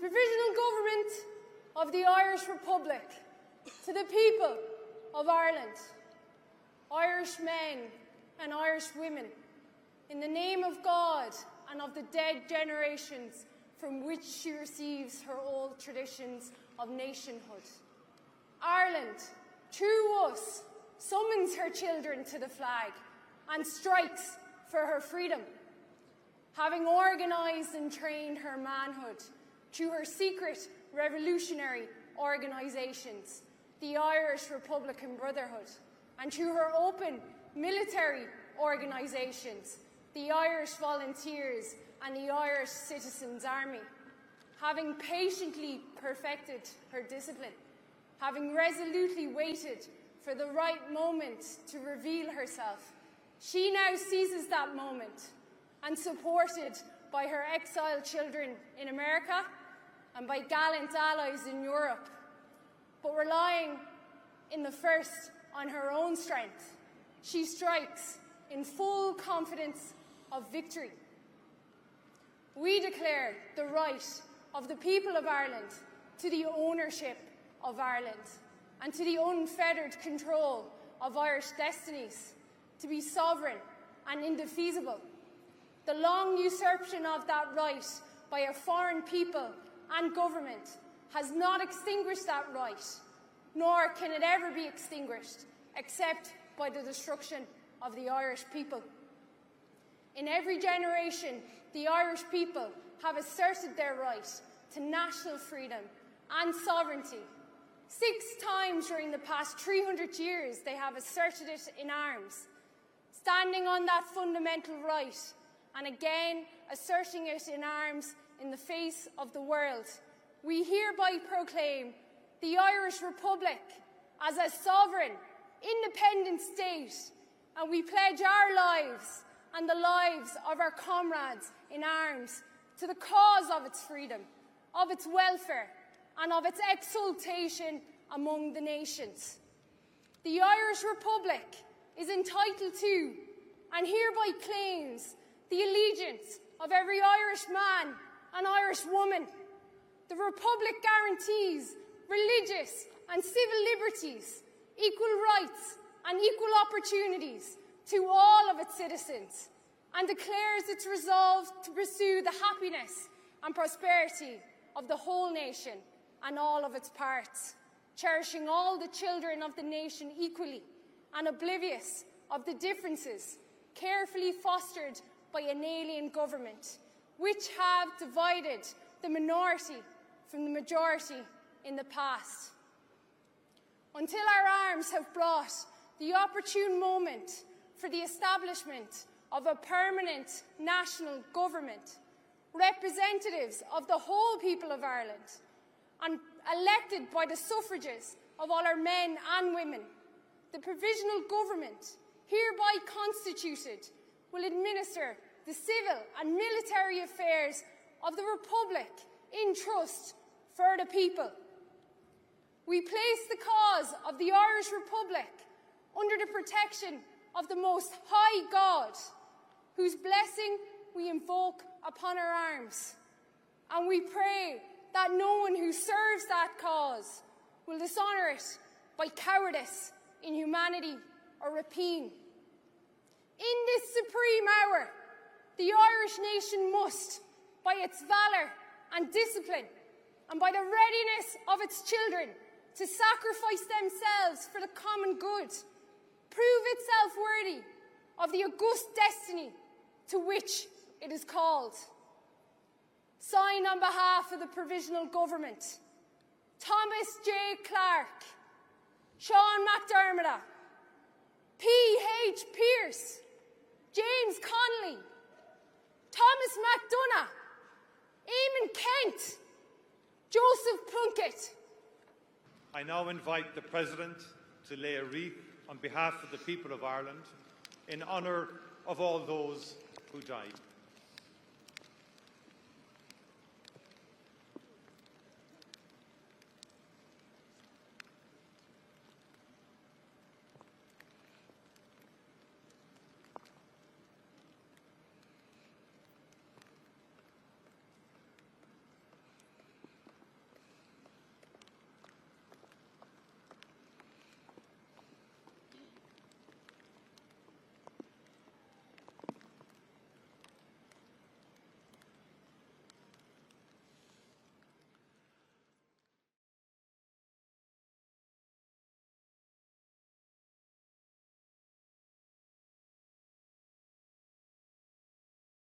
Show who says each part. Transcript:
Speaker 1: Provisional Government of the Irish Republic, to the people of Ireland, Irish men and Irish women, in the name of God and of the dead generations from which she receives her old traditions of nationhood. Ireland, through us, summons her children to the flag and strikes for her freedom, having organised and trained her manhood through her secret revolutionary organisations, the Irish Republican Brotherhood, and through her open military organisations, the Irish Volunteers and the Irish Citizens' Army, having patiently perfected her discipline, having resolutely waited for the right moment to reveal herself, she now seizes that moment, and supported by her exiled children in America and by gallant allies in Europe, but relying in the first on her own strength, she strikes in full confidence of victory. We declare the right of the people of Ireland to the ownership of Ireland and to the unfettered control of Irish destinies, to be sovereign and indefeasible. The long usurpation of that right by a foreign people and government has not extinguished that right, nor can it ever be extinguished except by the destruction of the Irish people. In every generation, the Irish people have asserted their right to national freedom and sovereignty. 6 times during the past 300 years, they have asserted it in arms, standing on that fundamental right, and again asserting it in arms in the face of the world. We hereby proclaim the Irish Republic as a sovereign, independent state, and we pledge our lives and the lives of our comrades in arms to the cause of its freedom, of its welfare, and of its exaltation among the nations. The Irish Republic is entitled to, and hereby claims, the allegiance of every Irish man and Irish woman. The Republic guarantees religious and civil liberties, equal rights and equal opportunities to all of its citizens, and declares its resolve to pursue the happiness and prosperity of the whole nation and all of its parts, cherishing all the children of the nation equally and oblivious of the differences carefully fostered by an alien government, which have divided the minority from the majority in the past. Until our arms have brought the opportune moment for the establishment of a permanent national government, representatives of the whole people of Ireland, and elected by the suffrages of all our men and women, the Provisional Government, hereby constituted, will administer the civil and military affairs of the Republic in trust for the people. We place the cause of the Irish Republic under the protection of the Most High God, whose blessing we invoke upon our arms. And we pray that no one who serves that cause will dishonour it by cowardice, inhumanity or rapine. In this supreme hour, the Irish nation must, by its valour and discipline, and by the readiness of its children to sacrifice themselves for the common good, prove itself worthy of the august destiny to which it is called. Sign on behalf of the Provisional Government, Thomas J. Clarke, Sean McDermott, P.H. Pearce, James Connolly, Thomas McDonough, Eamon Kent, Joseph Plunkett.
Speaker 2: I now invite the President to lay a wreath on behalf of the people of Ireland in honour of all those who died.